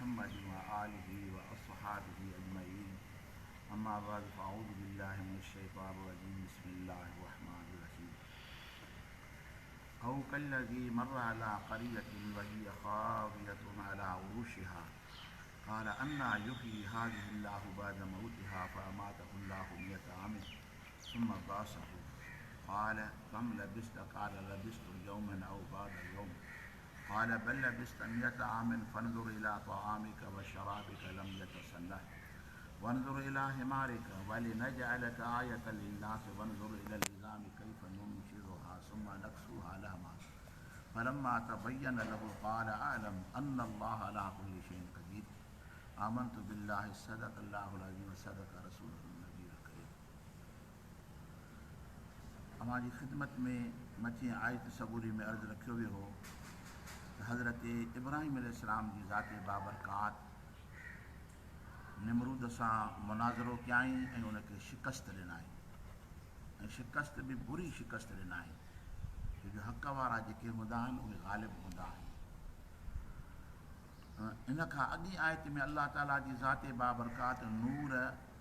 محمد وآله وأصحابه أجمعين أما بعد فأعوذ بالله من الشيطان الرجيم بسم الله الرحمن الرحيم أو كالذي مر على قرية وهي خاوية على عروشها قال أنى يحيي هذه الله بعد موتها فأماته الله 100 عام ثم بعثه قال كم لبثت قال لبثت يوما أو بعض يوم قال بل لبثت 100 عام فانظر إلى طعامك وشرابك لم يتسنه وانظر إلى حمارك ولنجعلك آية للناس وانظر إلى العظام كيف ننشرها ثم نكسوها لحما فلما تبين له قال أعلم أن الله على كل شيء قدير آمنت بالله صدق الله العظيم وصدق رسوله النبي الكريم. हमारी खिदमत में मची आयत सबूरी में अर्ज़ रखियो वियो हो हज़रत इब्राहिम अलैहिस्सलाम जी ज़ात बाबरकात निमरूद सां मुनाज़रो कयाई ऐं उनखे शिकस्त ॾिनाई ऐं शिकस्त बि बुरी शिकस्त ॾिनाई छोजो हक़ वारा जेके हूंदा आहिनि उहे ग़ालिब हूंदा आहिनि। इन खां अॻी आयत में अल्लाह ताला जी ज़ात बाबरकात नूर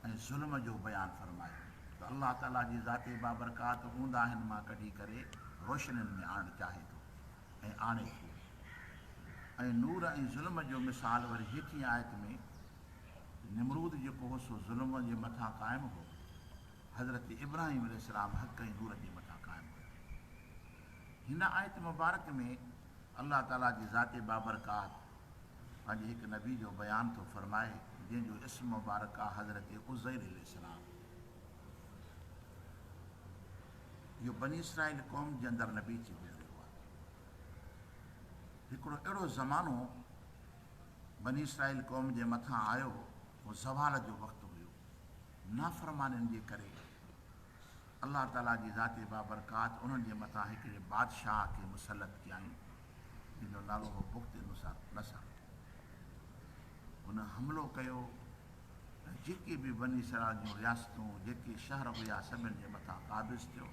ऐं ज़ुल्म जो बयानु फ़रमायो त अल्लाह ताला जी ज़ात बाबरकात हूंदा आहिनि मां कढी करे रोशनियुनि में आणणु चाहे थो ऐं आणे थो। ऐं नूर ऐं ज़ुल्म जो मिसाल वरी हेठीं आयत में निमरूद जेको हो सो ज़ुल्म जे मथां क़ाइमु हो, हज़रत इब्राहिम अलैहिस्सलाम हक़ ऐं नूर जे मथां क़ाइमु हो। हिन आयत मुबारक में अल्लाह ताला जी ज़ात बाबरकात पंहिंजे हिकु नबी जो बयानु थो फ़रमाए जंहिंजो इस्म मुबारक आहे हज़रत उज़ैर अलैहिस्सलाम। इहो बनी इसराइल क़ौम जे अंदरि नबी थी गुज़रियो आहे। हिकिड़ो अहिड़ो ज़मानो बनी इसराइल क़ौम जे मथां आयो उहो ज़वाल जो वक़्तु हुयो। नाफ़रमाननि जे करे अल्लाह ताला जी ज़ात बाबरकात उन्हनि जे मथां हिकिड़े बादशाह खे मुसलत कयाईं जंहिंजो नालो हो बुख़्त नसर। उन हमिलो कयो ऐं जेके बि बनी इसराइल जूं रियासतूं जेके शहर हुया सभिनि जे मथां क़ाबिज़ थियो।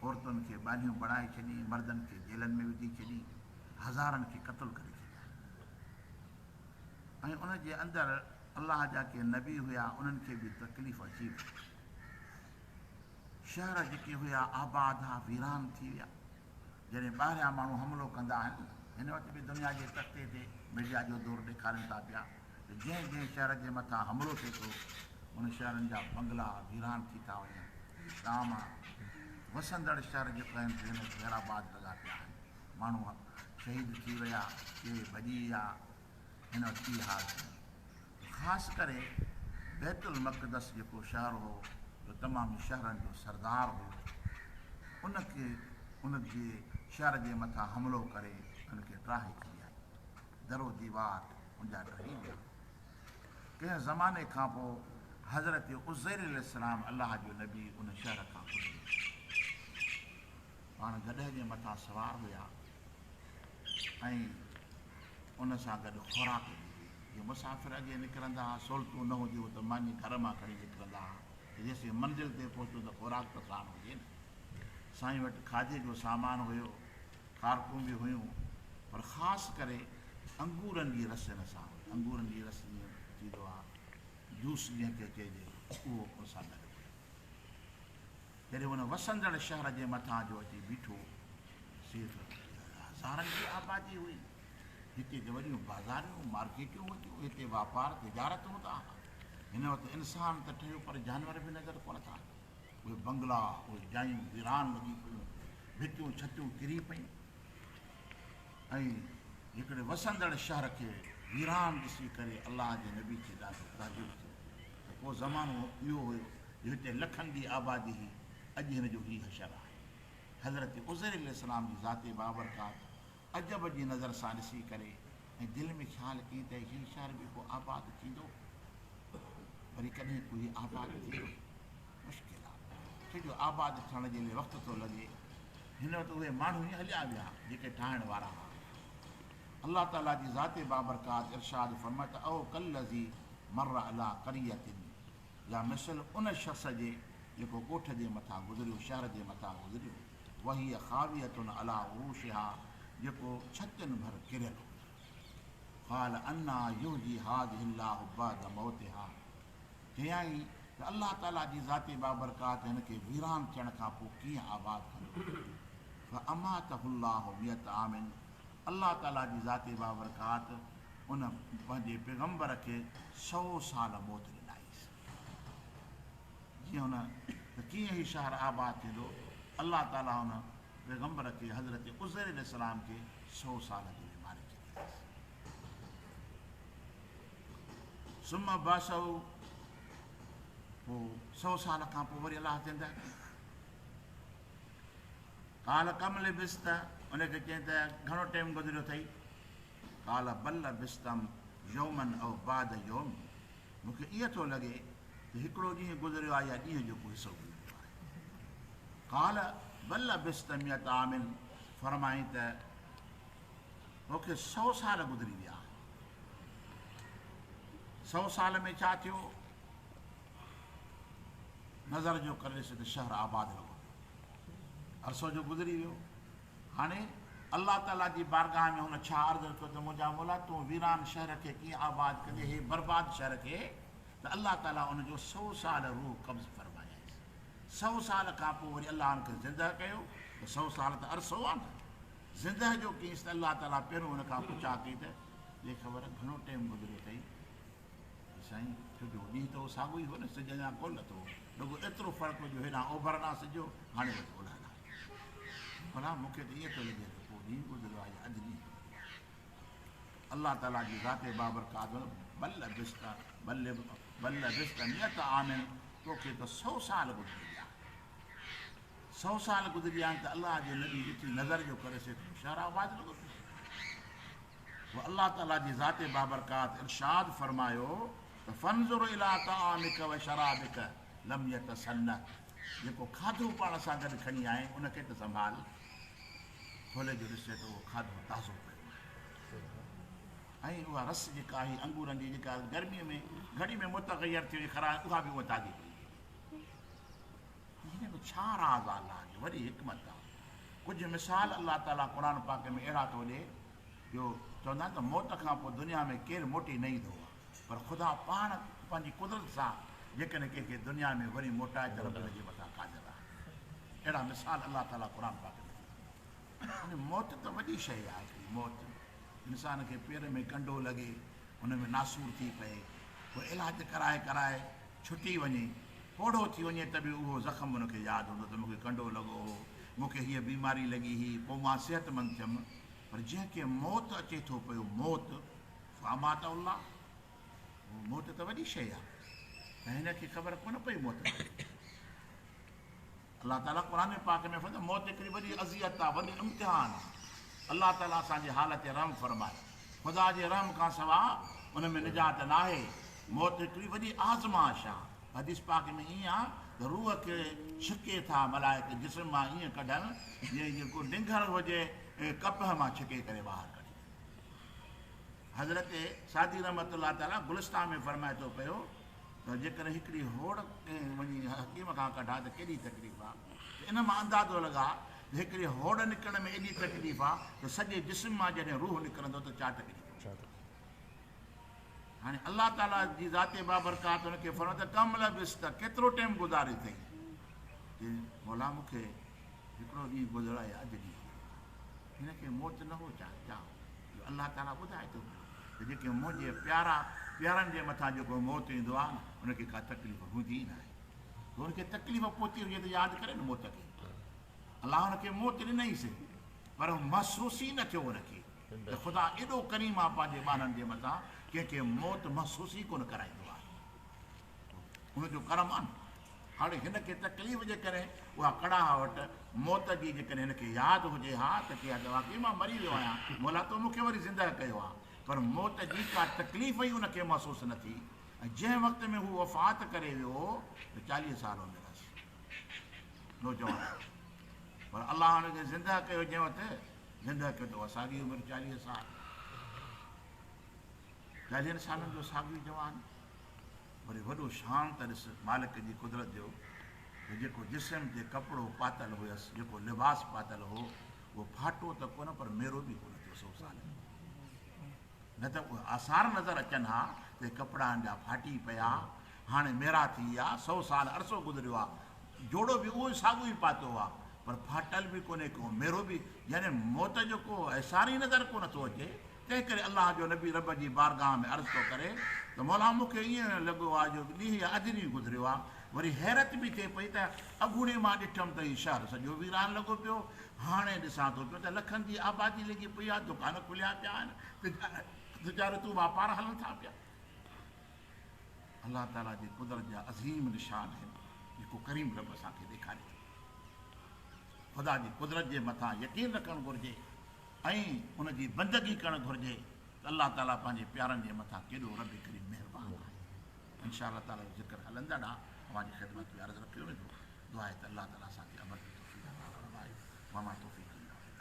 औरतुनि खे ॿालियूं बणाए छॾी, मर्दनि खे जेलनि में विझी छॾी, हज़ारनि खे क़त्ल करे छॾिया। ऐं उन जे अंदरि अल्लाह जा के नबी हुया उन्हनि खे बि तकलीफ़ अची वई। शहर जेके हुया आबाद हा वीरान थी विया। जॾहिं ॿाहिरियां माण्हू हमिलो कंदा आहिनि, हिन वक़्तु बि दुनिया जे तख़्ते ते मीडिया जो दौरु ॾेखारनि था पिया त जंहिं जंहिं शहर जे मथां हमिलो थिए थो उन शहरनि जा बंगला वीरान थी था वञनि। शाम वसंदड़ शहर जेको आहिनि हिन हैदराबाद लॻा पिया आहिनि। माण्हू शहीद थी विया, के भॼी विया। हिन वक़्तु इहा हाल थी। ख़ासि करे बैतुल मक़दस जेको शहर हो जो तमामु शहरनि जो सरदार हुयो, उनखे उन जे शहर जे मथां हमिलो करे उनखे त्राहे छॾिया। दरो दीवार उनजा ढही विया। कंहिं ज़माने खां पोइ हज़रत उज़ैर अलैहिस्सलाम अल्लाह जो नबी उन शहर खां गुज़रियो। पाण गॾह जे मथां सवार हुया ऐं उन सां गॾु ख़ुराक बि हुई। जीअं मुसाफ़िर अॻे निकिरंदा हुआ, सहूलियतूं न हूंदियूं त मानी घर मां खणी निकिरंदा हुआ त जेसीं मंज़िल ते पहुचो त ख़ुराक त साण हुजे न। साईं वटि खाधे जो सामान हुयो, ख़ारकूं बि हुयूं, पर ख़ासि करे अंगूरनि जी रस हिन सां हुई। अंगूरनि जी रस जीअं थींदो आहे जूस जंहिंखे चइजे उहो उन सां गॾु हुयो। जॾहिं हुन वसंदड़ शहर जे मथां जो अची बीठो, सिर्फ़ु हज़ारनि जी आबादी हुई। हिते त वॾियूं बाज़ारियूं मार्केटियूं हूंदियूं, हिते वापार तिजारत हूंदा। हिन वक़्तु इंसानु त ठहियो पर जानवर बि नज़र कोन था। उहे बंगला, उहे जायूं वीरान लॻी पियूं, भितियूं छतियूं किरी पियूं। ऐं हिकिड़े वसंदड़ शहर खे वीरान ॾिसी करे अल्लाह जे नबी खे ॾाढो ताजुब थियो त पोइ ज़मानो इहो हुयो जो हिते लखनि जी आबादी हुई, अॼु हिन जो हीउ हशर आहे। हज़रत उज़ैर अलैहिस्सलाम जी ज़ात बाबरकात अजब जी नज़र सां ॾिसी करे ऐं दिलि में ख़्यालु कई त हीउ शहर बि को आबाद थींदो, वरी कॾहिं कोई आबाद थींदो, मुश्किल आहे। छोजो आबाद थियण जे लाइ वक़्तु थो लॻे। हिन वक़्तु उहे माण्हू ई हलिया विया जेके ठाहिण वारा हुआ। अल्लाह ताला जी ज़ात बाबरकात इरशाद फरमाए त औ कल्लज़ी मर अला क़रियतिन, या मिसल उन शख़्स जे जेको ॻोठ जे मथां गुज़रियो, शहर जे मथां गुज़रियो। वही ख़ावियतुन अला उरूशिहा, जेको छतियुनि भर किरियल हो। क़ाल अन्ना युहयी हादिहिल्लाहु बअद मौतिहा। चयाईं त अल्लाह ताला जी ज़ाते बाबरकात हिनखे वीरान थियण खां पोइ कीअं आबाद कंदो। फ़अमातहुल्लाहु मियत आमिन। अल्लाह ताला जी ज़ाते बाबरकात उन पंहिंजे पैगम्बर खे 100 साल मौत ॾिनाईसि। जीअं हुन त कीअं ही शहर आबाद थींदो, अल्लाह ताला हुन पैगम्बर खे हज़रत उज़ैर अलैहिस्सलाम खे 100 साल जी बीमारी खे ॾिनाईसि। सुम बासहु, पोइ 100 साल खां पोइ वरी अलाह चवंदा काल कम लिबिस्त, उनखे चई त घणो टाइम गुज़रियो अथई। काल बल बिस्तम यौमन औ बाद यौम, मूंखे ईअं थो लॻे त हिकिड़ो ॾींहुं गुज़रियो आहे या ॾींहं जो को हिसो गुज़रियो आहे। काल बल बिस्तम या आमिन, फरमाई त मूंखे 100 साल गुज़री विया। 100 साल में छा थियो? नज़र जो करे ॾिस त शहर आबाद लॻो, अरसो जो गुज़री वियो। हाणे अल्लाह ताला जी बारगाह में हुन छा अर्ज़ु कयो त मुंहिंजा मौला तूं वीरान शहर खे कीअं आबाद कंदे, हे बर्बाद शहर खे, त अल्लाह ताला उनजो 100 साल रूह कब्ज़ फरमायसि। 100 साल खां पोइ वरी अल्लाह हुनखे ज़िंदह कयो। त 100 साल त अरसो आहे न, ज़िंदह जो कीअं त अल्लाह ताला पहिरियों हुन खां पुछा कई त हे ख़बर घणो टाइम गुज़रियो अथई। साईं छोजो ॾींहुं त उहो साॻियो ई हो न, सिज अञा कोन लथो, रुॻो एतिरो फ़र्क़ु हुजे हेॾां ओभर ॾांहुं सिजो, हाणे वरी ओलह ॾांहुं। भला मूंखे त ईअं थो लॻे त पोइ ॾींहुं गुज़रियो आहे या अॼु ॾींहुं। अल्लाह ताला जी ज़ाते बाबरकात बल बिस्त नियत आमिन, तोखे त 100 साल गुज़री विया। 100 साल गुज़री विया आहिनि त अल्लाह जे नबी ॾिठी नज़र जो करे से शहर आबाद लॻो पियो। पोइ अल्लाह ताला जी ज़ाते बाबरकात इरशाद फरमायो त फंज़ुर इला तामिक व शराबिक लम यतसन्नह, जेको खाधो पाण सां गॾु खणी आए उनखे त संभाल, खोले जो ॾिसे त उहो खाधो ताज़ो पियो ऐं उहा रस जेका आहे अंगूरनि जी जेका गर्मीअ में घड़ी में मुतग़य्यर थी वई ख़राब, उहा बि उहा ताज़ी पई। हिन में छा राज़ आहे अलाह जो, वॾी हिकमत आहे। कुझु मिसाल अल्लाह ताला क़ुर पाक में अहिड़ा थो ॾिए जो चवंदा आहिनि त मौत खां पोइ दुनिया में केरु मोटी न ईंदो आहे, पर ख़ुदा पाण पंहिंजी कुदरत सां जेकॾहिं कंहिंखे दुनिया में वरी मोटाए त रब जे मथां क़ादिर आहे। अहिड़ा मिसाल अल्लाह ताला क़ुर पाक में। मौत त वॾी शइ आहे हिकिड़ी। मौत इंसान खे पेर में कंडो लॻे, हुन में नासूर थी पए, पोइ इलाज कराए कराए छुटी वञे, पोड़ो थी वञे त बि उहो ज़ख़्म हुनखे यादि हूंदो त मूंखे कंडो लॻो हो, मूंखे हीअ बीमारी लॻी हुई, पोइ मां सिहतमंद थियुमि। पर जंहिंखे मौत अचे थो पियो, मौत फ़ामात अल्लाह, मौत त वॾी शइ आहे ऐं हिनखे ख़बर कोन पई मौत। अल्लाह ताला क़ुर पाक में फरमाए मौत हिकिड़ी वॾी अज़ियत आहे, वॾी इम्तिहान आहे। अल्लाह ताला असांजी हालत ते रहम फरमाए, ख़ुदा जे रहम खां सवाइ उन में निजात न आहे। मौत हिकिड़ी वॾी आज़माइश आहे। हदीस पाक में ईअं आहे त रूह खे छिके था मलाइक जिस्म मां ईअं कढनि जीअं जेको डिंगर हुजे कपह मां छिके करे ॿाहिरि कढे। हज़रत सादी रहमतुल्लाह ताला गुलिस्तान में फरमाए थो पियो त जेकॾहिं हिकिड़ी होड़ वञी हकीम खां कढा त केॾी तकलीफ़ आहे। इन मां अंदाज़ो लॻा त हिकिड़ी होड़ निकिरण में एॾी तकलीफ़ आहे त सॼे जिस्म मां जॾहिं रूह निकिरंदो त छा तकलीफ़। हाणे अल्लाह ताला जी ज़ाते बाबरकात हुनखे फरमायो त कम लबिस, त केतिरो टाइम गुज़ारे अथई। मौला मूंखे हिकिड़ो ॾींहुं गुज़रियो आहे अॼु ॾींहुं, हिनखे मौत न हो छा? अल्लाह ताला ॿुधाए थो त जेके मुंहिंजे प्यारनि जे मथां जेको मौत ईंदो आहे न, हुनखे का तकलीफ़ हूंदी न आहे। हुनखे तकलीफ़ पहुती हुजे त यादि करे न मौत खे। अलाह हुनखे मौत ॾिनईसि पर महसूस ई न थियो हुनखे त ख़ुदा एॾो करीम आहे पंहिंजे ॿारनि जे मथां, कंहिंखे मौत महसूस ई कोन कराईंदो आहे। हुनजो करम आहे न। हाणे हिनखे तकलीफ़ जे करे उहा कड़ाहट मौत जी जेकॾहिं हिनखे यादि हुजे हा त की वाक़ई मां मरी वियो आहियां, मौला तो मूंखे वरी ज़िंदह कयो आहे, पर मौत जी का तकलीफ़ ई हुनखे महसूसु न थी। ऐं जंहिं वक़्त में हू वफ़ात करे वियो त 40 साल हूंदसि नौजवान, पर अलाह हुनखे ज़िंदह कयो। जंहिं वक़्तु ज़िंदह कयो त उहा साॻी उमिरि 40 साल, 40 सालनि जो साॻी जवान। वरी वॾो शान त ॾिस मालिक जी कुदरत जो, जेको जिस्म ते कपिड़ो पातल हुयसि, जेको लिबास पातल हो, उहो फाटो त कोन पर मेरो बि कोन थियो 100 साल। न त उहे आसार नज़र अचनि हा त कपिड़ा जा फाटी पिया हाणे मेरा थी विया 100 साल अरसो गुज़रियो आहे जोड़ो बि उहो साॻियो ई पातो आहे पर फाटल बि कोन्हे को मेरो बि यानी मौत जो को अहसार ई नज़र कोन थो अचे तंहिं करे अलाह जो नबी रब जी बारगाह में अर्ज़ु थो करे त मौला मूंखे ईअं लॻो आहे जो ॾींहुं अॼु ॾींहुं गुज़रियो आहे वरी हैरत बि थिए पई त अॻूणे मां ॾिठमि त हीउ शहर सॼो वीरान लॻो पियो हाणे ॾिसां थो पियो त लखनि जी आबादी लॻी पई आहे दुकान खुलिया पिया आहिनि तिजारतूं वापार हलनि था पिया अलाह ताला जी कुदरत जा अज़ीम निशान आहिनि जेको करीम रब असांखे ॾेखारे ख़ुदा जी कुदरत जे मथां यकीन रखणु घुरिजे ऐं उनजी बंदगी करणु घुरिजे त अलाह ताला पंहिंजे प्यारनि जे मथां केॾो रब करीम महिरबान आहे इंशा अलाह ताला जो ज़िक्र हलंदड़ आहे तव्हांजी ख़िदमत में अर्ज़ु रखियो वेंदो दुआ आहे त अलाह ताला असांखे अमल तौफ़ीक़ अता फ़रमाए वमा तौफ़ीक़